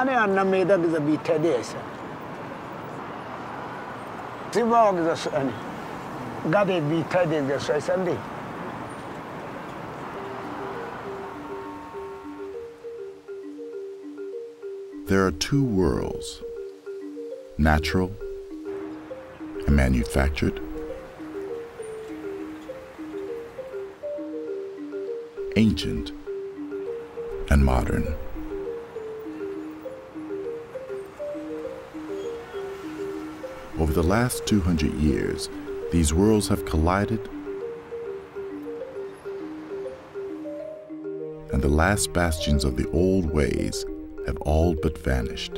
Ani anna meda giza bitedesa. Siva giza ani. Gade bitedesa isandi. There are two worlds, natural and manufactured, ancient and modern. Over the last 200 years, these worlds have collided, and the last bastions of the old ways have all but vanished.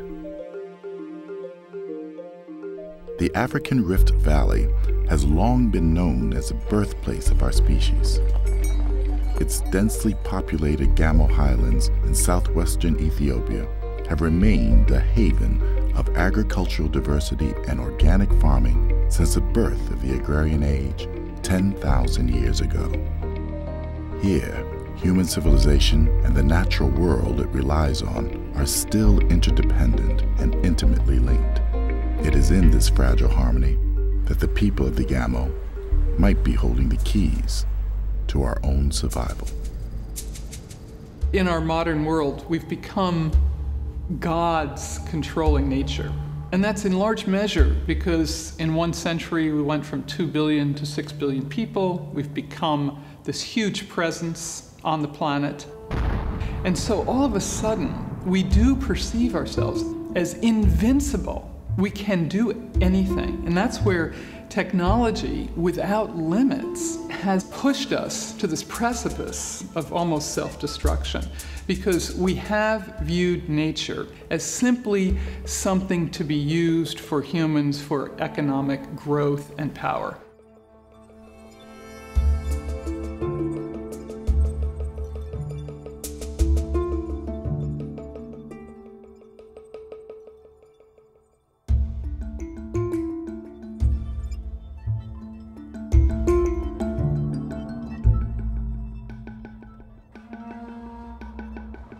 The African Rift Valley has long been known as the birthplace of our species. Its densely populated Gamo Highlands in southwestern Ethiopia have remained a haven of agricultural diversity and organic farming since the birth of the agrarian age 10,000 years ago. Here, human civilization and the natural world it relies on are still interdependent and intimately linked. It is in this fragile harmony that the people of the Gamo might be holding the keys to our own survival. In our modern world, we've become gods controlling nature. And that's in large measure because in 1 century we went from 2 billion to 6 billion people. We've become this huge presence on the planet. And so all of a sudden, we do perceive ourselves as invincible. We can do anything. And that's where technology without limits has pushed us to this precipice of almost self-destruction, because we have viewed nature as simply something to be used for humans for economic growth and power.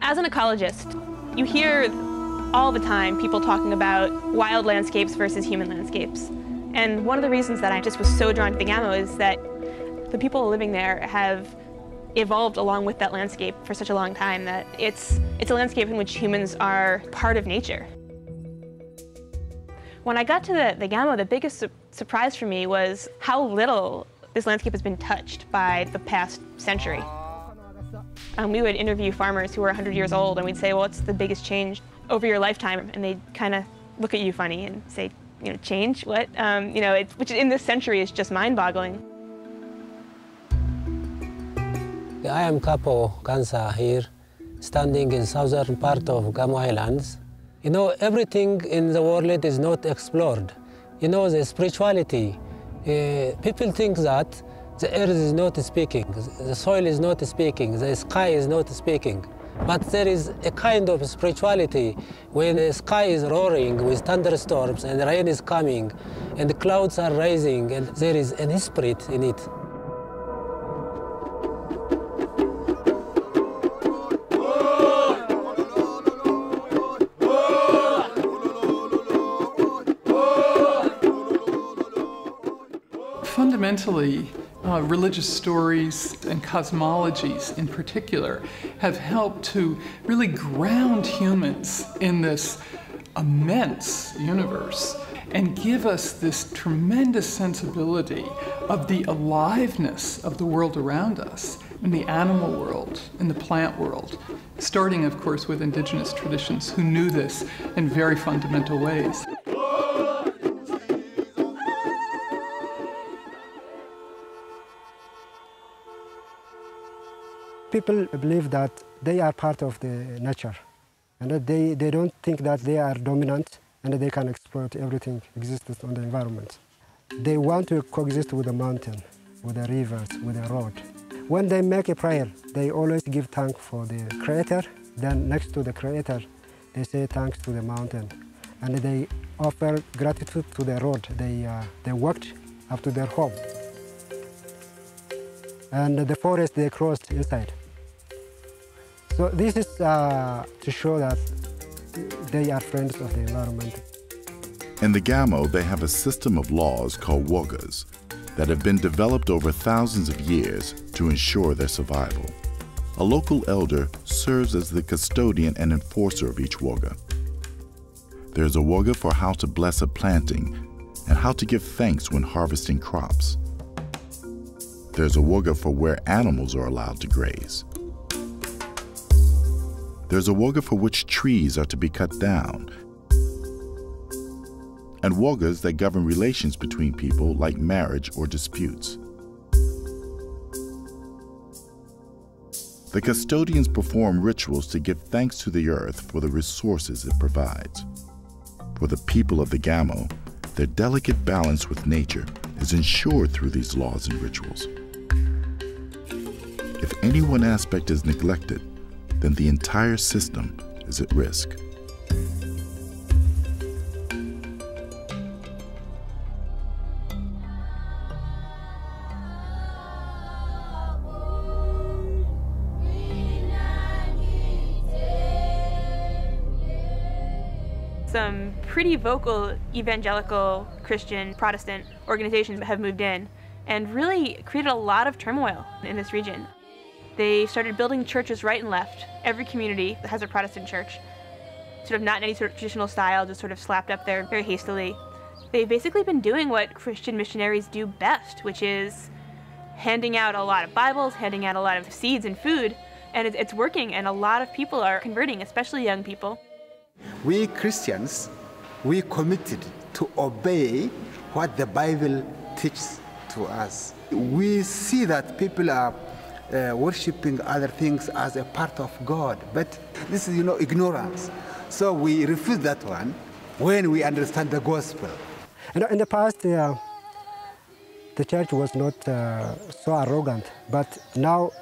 As an ecologist, you hear all the time people talking about wild landscapes versus human landscapes. And one of the reasons that I just was so drawn to the Gamo is that the people living there have evolved along with that landscape for such a long time that it's a landscape in which humans are part of nature. When I got to the Gamo, the biggest surprise for me was how little this landscape has been touched by the past century. We would interview farmers who were 100 years old, and we'd say, well, what's the biggest change over your lifetime? And they'd kind of look at you funny and say, you know, change? What? You know, which in this century is just mind-boggling. I am Capo Kansa here, standing in southern part of Gamo Highlands. You know, everything in the world is not explored. You know, the spirituality, people think that the earth is not speaking, the soil is not speaking, the sky is not speaking. But there is a kind of spirituality when the sky is roaring with thunderstorms and rain is coming and the clouds are rising, and there is an spirit in it. Fundamentally, religious stories and cosmologies in particular have helped to really ground humans in this immense universe and give us this tremendous sensibility of the aliveness of the world around us, in the animal world, in the plant world, starting, of course, with indigenous traditions who knew this in very fundamental ways. People believe that they are part of the nature, and that they don't think that they are dominant and that they can exploit everything exists on the environment. They want to coexist with the mountain, with the rivers, with the road. When they make a prayer, they always give thanks for the Creator. Then next to the Creator, they say thanks to the mountain. And they offer gratitude to the road they walked up to their home. And the forest they crossed inside. So this is to show that they are friends of the environment. In the Gamo, they have a system of laws called wogas that have been developed over thousands of years to ensure their survival. A local elder serves as the custodian and enforcer of each woga. There's a woga for how to bless a planting and how to give thanks when harvesting crops. There's a woga for where animals are allowed to graze. There's a woga for which trees are to be cut down, and wogas that govern relations between people like marriage or disputes. The custodians perform rituals to give thanks to the earth for the resources it provides. For the people of the Gamo, their delicate balance with nature is ensured through these laws and rituals. If any one aspect is neglected, then the entire system is at risk. Some pretty vocal evangelical Christian Protestant organizations have moved in and really created a lot of turmoil in this region. They started building churches right and left. Every community has a Protestant church, sort of not in any sort of traditional style, just sort of slapped up there very hastily. They've basically been doing what Christian missionaries do best, which is handing out a lot of Bibles, handing out a lot of seeds and food, and it's working, and a lot of people are converting, especially young people. We Christians, we committed to obey what the Bible teaches to us. We see that people are worshiping other things as a part of God, but this is, ignorance. So we refuse that one when we understand the gospel. In the past, the church was not so arrogant, but now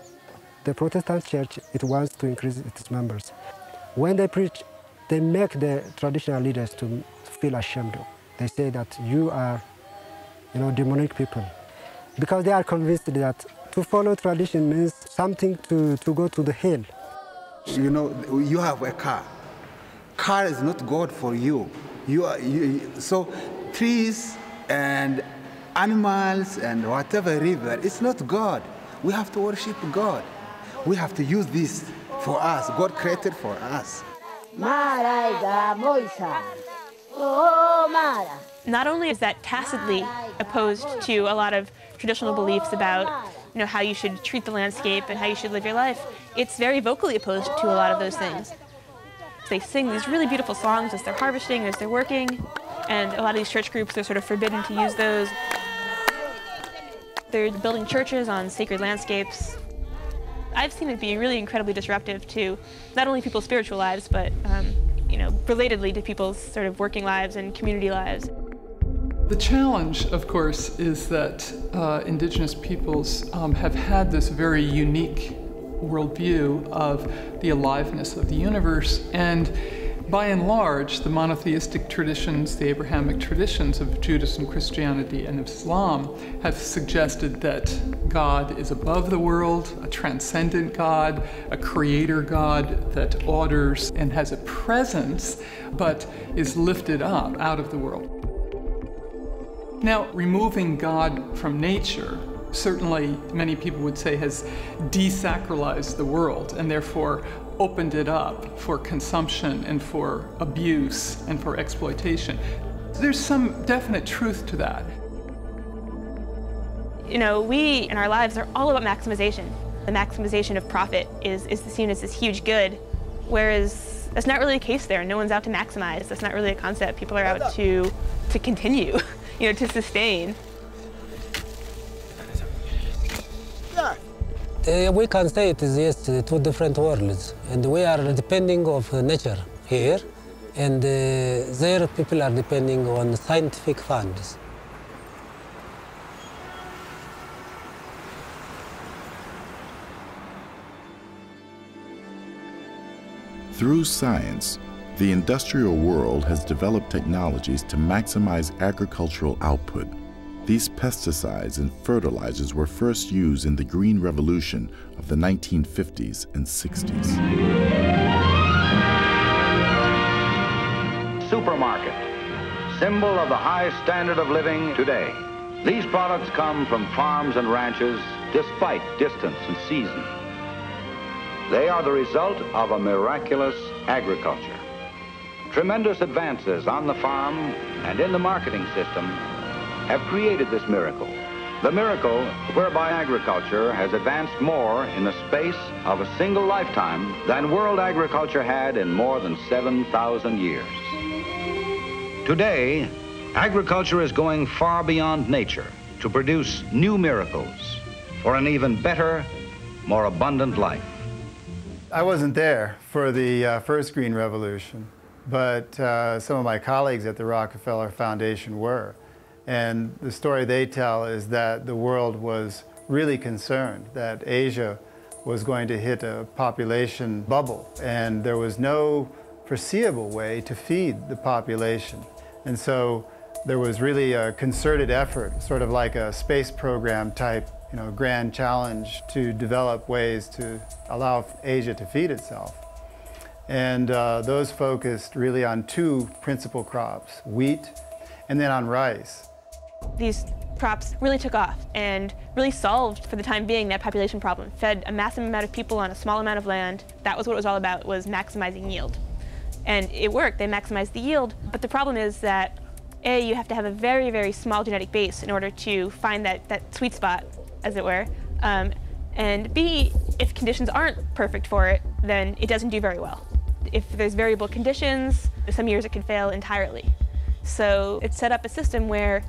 the Protestant church, it wants to increase its members. When they preach, they make the traditional leaders to feel ashamed. They say that you are, demonic people, because they are convinced that to follow tradition means something to go to the hell. You have a car. Car is not God for you. So trees and animals and whatever river, it's not God. We have to worship God. We have to use this for us. God created for us. Not only is that tacitly opposed to a lot of traditional beliefs about how you should treat the landscape and how you should live your life, it's very vocally opposed to a lot of those things. They sing these really beautiful songs as they're harvesting, as they're working, and a lot of these church groups are sort of forbidden to use those. They're building churches on sacred landscapes. I've seen it be really incredibly disruptive to not only people's spiritual lives, but relatedly to people's sort of working lives and community lives. The challenge, of course, is that indigenous peoples have had this very unique worldview of the aliveness of the universe, and by and large, the monotheistic traditions, the Abrahamic traditions of Judaism, Christianity, and Islam have suggested that God is above the world, a transcendent God, a creator God that orders and has a presence, but is lifted up out of the world. Now, removing God from nature, certainly many people would say, has desacralized the world and therefore opened it up for consumption and for abuse and for exploitation. There's some definite truth to that. We in our lives are all about maximization. The maximization of profit is seen as this huge good, whereas that's not really the case there. No one's out to maximize. That's not really a concept. People are out to continue, to sustain. We can say it is just two different worlds, and we are depending on nature here, and there people are depending on scientific funds. Through science, the industrial world has developed technologies to maximize agricultural output. These pesticides and fertilizers were first used in the Green Revolution of the 1950s and 60s. supermarket, symbol of the high standard of living today. These products come from farms and ranches despite distance and season. They are the result of a miraculous agriculture. Tremendous advances on the farm and in the marketing system have created this miracle. The miracle whereby agriculture has advanced more in the space of a single lifetime than world agriculture had in more than 7,000 years. Today, agriculture is going far beyond nature to produce new miracles for an even better, more abundant life. I wasn't there for the first Green Revolution, but some of my colleagues at the Rockefeller Foundation were. And the story they tell is that the world was really concerned that Asia was going to hit a population bubble, and there was no foreseeable way to feed the population. And so there was really a concerted effort, sort of like a space program type, grand challenge to develop ways to allow Asia to feed itself. And those focused really on two principal crops, wheat and then on rice. These crops really took off and really solved, for the time being, that population problem. Fed a massive amount of people on a small amount of land. That was what it was all about, was maximizing yield. And it worked, they maximized the yield, but the problem is that A, you have to have a very, very small genetic base in order to find that sweet spot, as it were. And B, if conditions aren't perfect for it, then it doesn't do very well. If there's variable conditions, some years it can fail entirely. So it set up a system where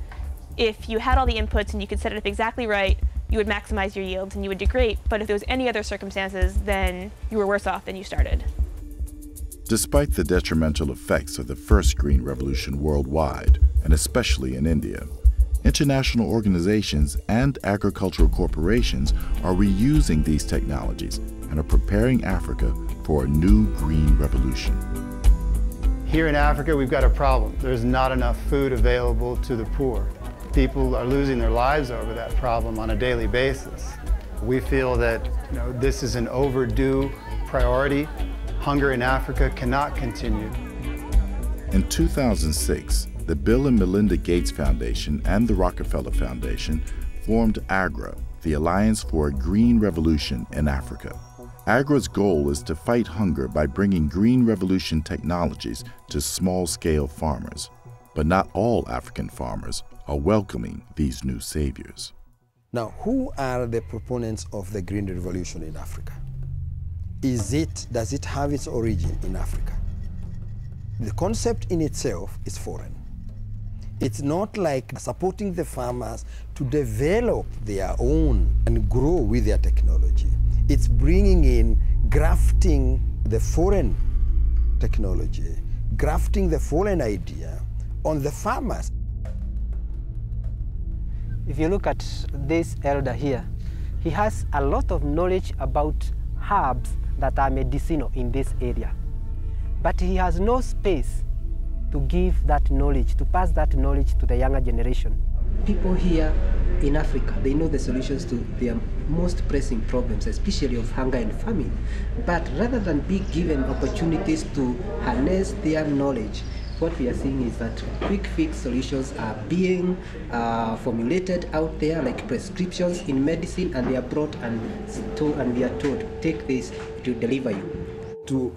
if you had all the inputs and you could set it up exactly right, you would maximize your yields and you would do great. But if there was any other circumstances, then you were worse off than you started. Despite the detrimental effects of the first Green Revolution worldwide, and especially in India, international organizations and agricultural corporations are reusing these technologies and are preparing Africa for a new green revolution. Here in Africa, we've got a problem. There's not enough food available to the poor. People are losing their lives over that problem on a daily basis. We feel that this is an overdue priority. Hunger in Africa cannot continue. In 2006, the Bill and Melinda Gates Foundation and the Rockefeller Foundation formed AGRA, the Alliance for a Green Revolution in Africa. AGRA's goal is to fight hunger by bringing green revolution technologies to small-scale farmers. But not all African farmers are welcoming these new saviors. Now, who are the proponents of the Green Revolution in Africa? Does it have its origin in Africa? The concept in itself is foreign. It's not like supporting the farmers to develop their own and grow with their technology. It's bringing in, grafting the foreign technology, grafting the foreign idea on the farmers. If you look at this elder here, he has a lot of knowledge about herbs that are medicinal in this area. But he has no space to give that knowledge, to pass that knowledge to the younger generation. People here in Africa, they know the solutions to their most pressing problems, especially of hunger and famine. But rather than be given opportunities to harness their knowledge, what we are seeing is that quick fix solutions are being formulated out there, like prescriptions in medicine, and they are brought and we are told, take this to deliver you. To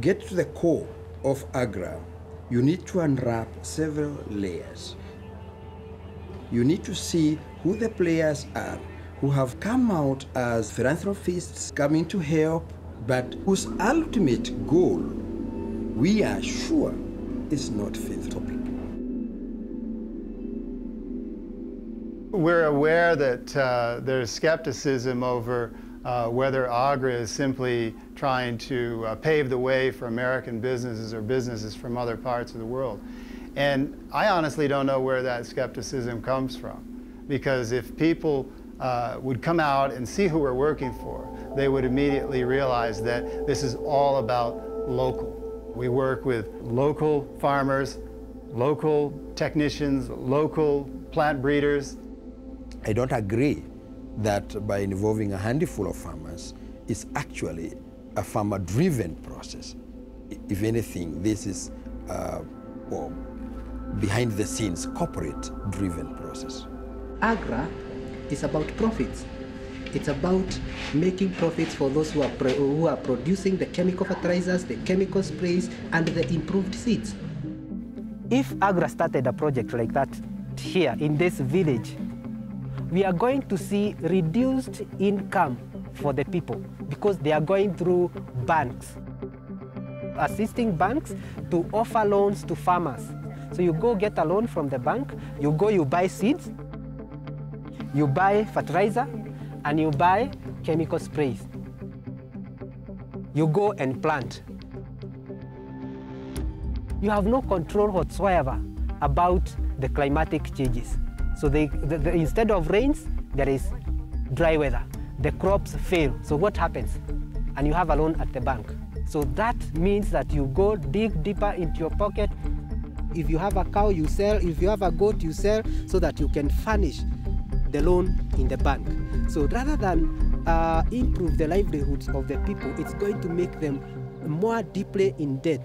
get to the core of AGRA, you need to unwrap several layers. You need to see who the players are, who have come out as philanthropists coming to help, but whose ultimate goal, we are sure, is not philanthropic. We're aware that there's skepticism over whether AGRA is simply trying to pave the way for American businesses or businesses from other parts of the world. And I honestly don't know where that skepticism comes from, because if people would come out and see who we're working for, they would immediately realize that this is all about local. We work with local farmers, local technicians, local plant breeders. I don't agree that by involving a handful of farmers, it's actually a farmer-driven process. If anything, this is or behind the scenes corporate-driven process. Agra is about profits. It's about making profits for those who are producing the chemical fertilizers, the chemical sprays, and the improved seeds. If Agra started a project like that here in this village, we are going to see reduced income for the people because they are going through banks, assisting banks to offer loans to farmers. So you go get a loan from the bank, you buy seeds, you buy fertilizer, and you buy chemical sprays. You go and plant. You have no control whatsoever about the climatic changes. So instead of rains, there is dry weather. The crops fail. So what happens? And you have a loan at the bank. So that means that you go dig deeper into your pocket. If you have a cow, you sell. If you have a goat, you sell so that you can furnish the loan in the bank. So rather than improve the livelihoods of the people, it's going to make them more deeply in debt.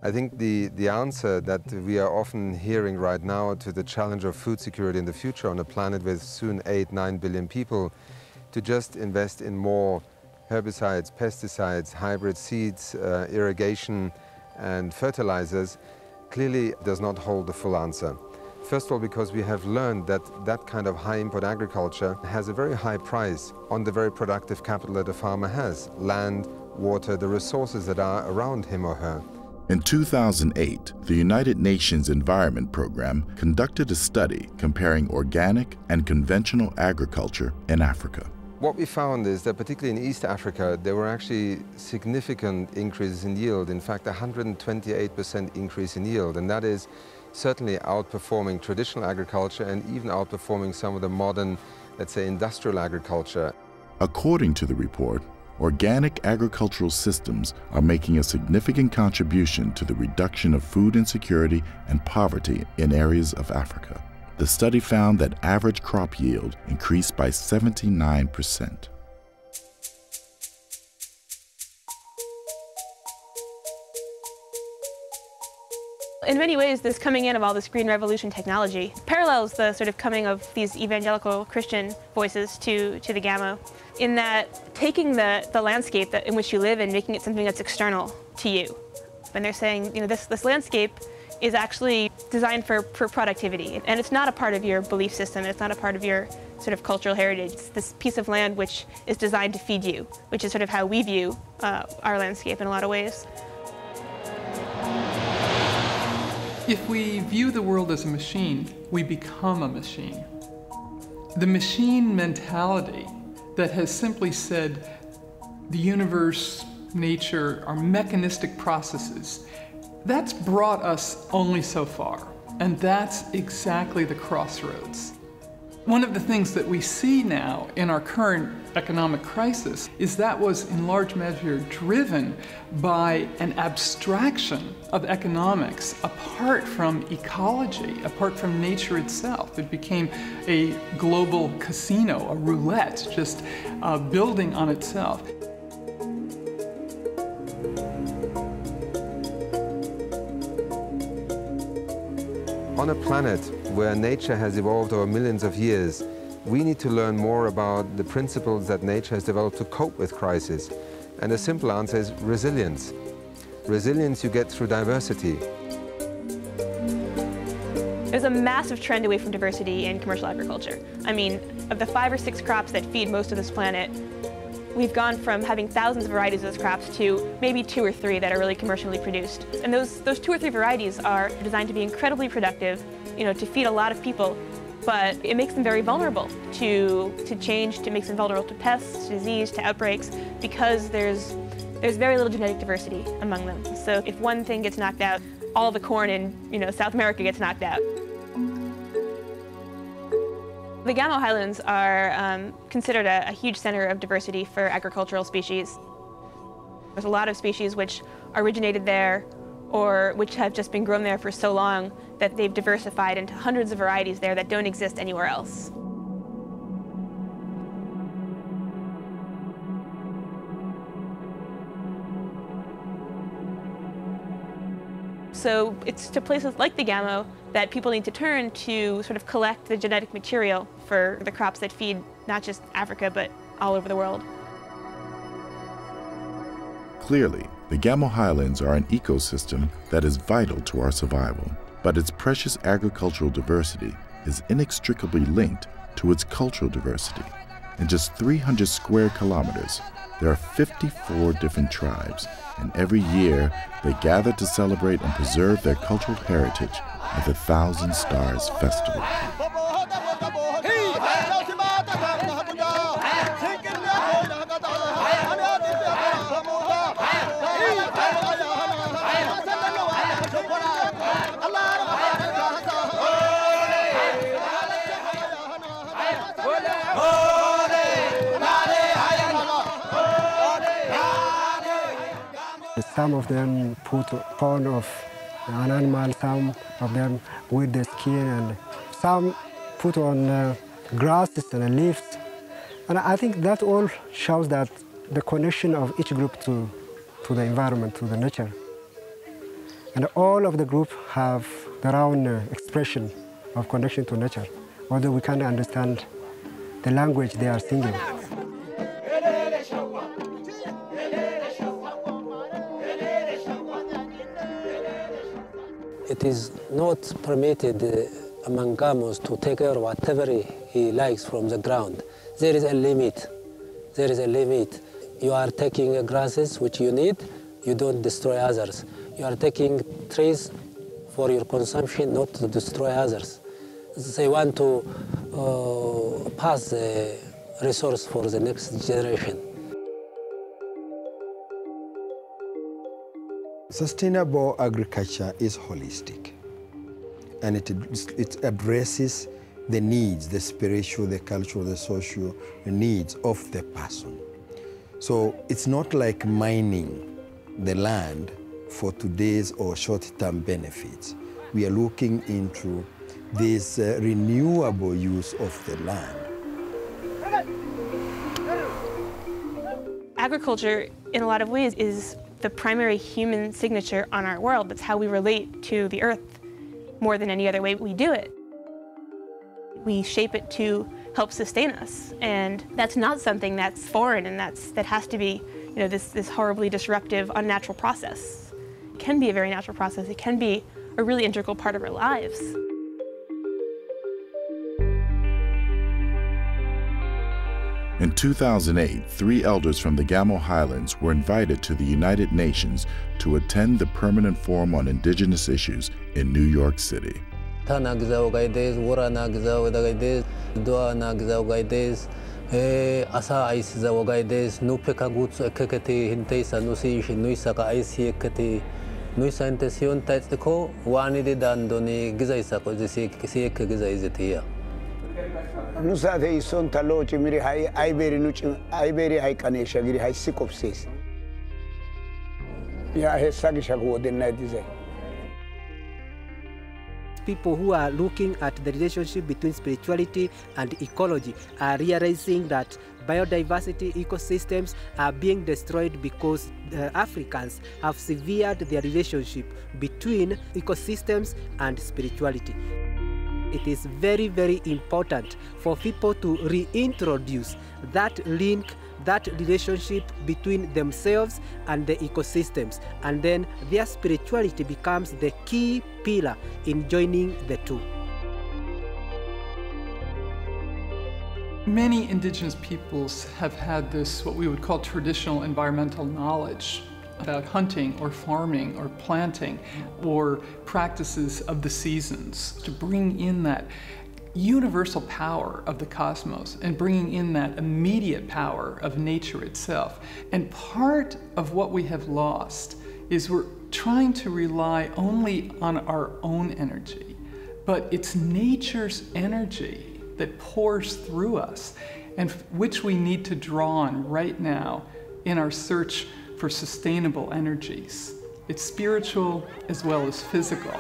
I think the answer that we are often hearing right now to the challenge of food security in the future on a planet with soon 8-9 billion people, to just invest in more herbicides, pesticides, hybrid seeds, irrigation and fertilizers, clearly does not hold the full answer. First of all, because we have learned that that kind of high input agriculture has a very high price on the very productive capital that a farmer has: land, water, the resources that are around him or her. In 2008, the United Nations Environment Program conducted a study comparing organic and conventional agriculture in Africa. What we found is that particularly in East Africa, there were actually significant increases in yield. In fact, 128% increase in yield, and that is certainly outperforming traditional agriculture and even outperforming some of the modern, let's say, industrial agriculture. According to the report, organic agricultural systems are making a significant contribution to the reduction of food insecurity and poverty in areas of Africa. The study found that average crop yield increased by 79%. In many ways, this coming in of all this Green Revolution technology parallels the sort of coming of these evangelical Christian voices to the Gamo, in that taking the landscape in which you live and making it something that's external to you. And they're saying, you know, this landscape is actually designed for productivity, and it's not a part of your belief system, it's not a part of your sort of cultural heritage. It's this piece of land which is designed to feed you, which is sort of how we view our landscape in a lot of ways. If we view the world as a machine, we become a machine. The machine mentality that has simply said the universe, nature, are mechanistic processes, that's brought us only so far, and that's exactly the crossroads. One of the things that we see now in our current economic crisis is that was in large measure driven by an abstraction of economics apart from ecology, apart from nature itself. It became a global casino, a roulette, just building on itself. On a planet where nature has evolved over millions of years, we need to learn more about the principles that nature has developed to cope with crisis. And the simple answer is resilience. Resilience you get through diversity. There's a massive trend away from diversity in commercial agriculture. I mean, of the 5 or 6 crops that feed most of this planet, we've gone from having thousands of varieties of those crops to maybe 2 or 3 that are really commercially produced. And those 2 or 3 varieties are designed to be incredibly productive, you know, to feed a lot of people, but it makes them very vulnerable to change, it makes them vulnerable to pests, to disease, to outbreaks, because there's very little genetic diversity among them. So if one thing gets knocked out, all the corn in, you know, South America gets knocked out. The Gamo Highlands are considered a huge center of diversity for agricultural species. There's a lot of species which originated there or which have just been grown there for so long that they've diversified into hundreds of varieties there that don't exist anywhere else. So it's to places like the Gamo that people need to turn to sort of collect the genetic material for the crops that feed not just Africa, but all over the world. Clearly, the Gamo Highlands are an ecosystem that is vital to our survival, but its precious agricultural diversity is inextricably linked to its cultural diversity. In just 300 square kilometers, there are 54 different tribes, and every year they gather to celebrate and preserve their cultural heritage at the Thousand Stars Festival. Some of them put pawn of an animal, some of them with the skin, and some put on grasses and leaves. And I think that all shows that the connection of each group to the environment, to the nature. And all of the group have their own expression of connection to nature, although we can't understand the language they are singing. It is not permitted among Gamos to take care of whatever he likes from the ground. There is a limit. There is a limit. You are taking grasses which you need, you don't destroy others. You are taking trees for your consumption, not to destroy others. They want to pass the resource for the next generation. Sustainable agriculture is holistic, and it addresses the needs, the spiritual, the cultural, the social needs of the person. So it's not like mining the land for today's or short-term benefits. We are looking into this renewable use of the land. Agriculture, in a lot of ways, is the primary human signature on our world. That's how we relate to the earth more than any other way we do it. We shape it to help sustain us, and that's not something that's foreign, and that has to be, this horribly disruptive, unnatural process. It can be a very natural process. It can be a really integral part of our lives. In 2008, 3 elders from the Gamo Highlands were invited to the United Nations to attend the Permanent Forum on Indigenous Issues in New York City. Nusate ison talo chimiri hai aiberi nuchi aiberi hai kanesha giri hai sikopses. Ya he sagisha go den na dize. People who are looking at the relationship between spirituality and ecology are realizing that biodiversity ecosystems are being destroyed because Africans have severed their relationship between ecosystems and spirituality. It is very, very important for people to reintroduce that link, that relationship between themselves and the ecosystems, and then their spirituality becomes the key pillar in joining the two. Many indigenous peoples have had this, what we would call traditional environmental knowledge about hunting or farming or planting or practices of the seasons, to bring in that universal power of the cosmos and bringing in that immediate power of nature itself. And part of what we have lost is we're trying to rely only on our own energy, but it's nature's energy that pours through us and which we need to draw on right now in our search for sustainable energies. It's spiritual as well as physical.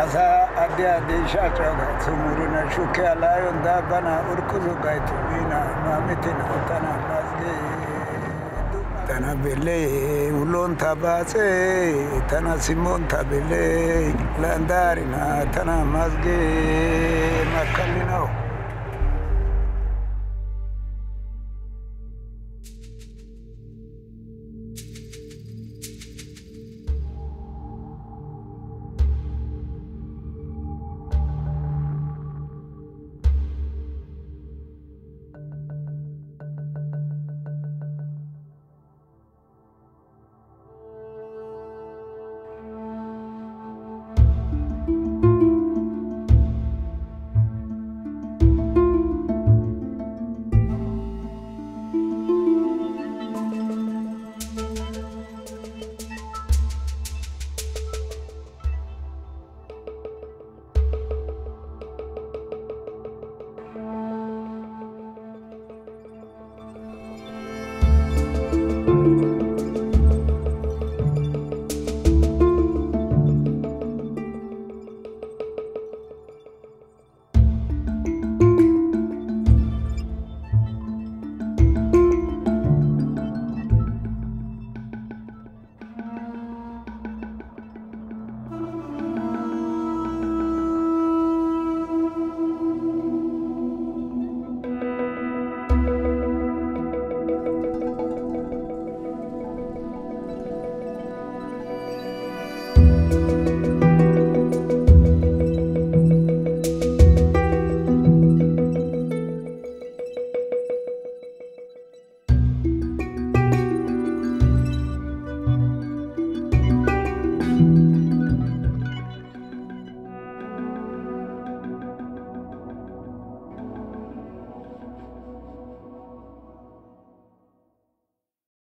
Asa adia de shacha sumuruna shukia layon da bana urkuzo gaitu ina mametina utana mazge tana bele ulon tabase tana simon tabele landarina tana mazge makalino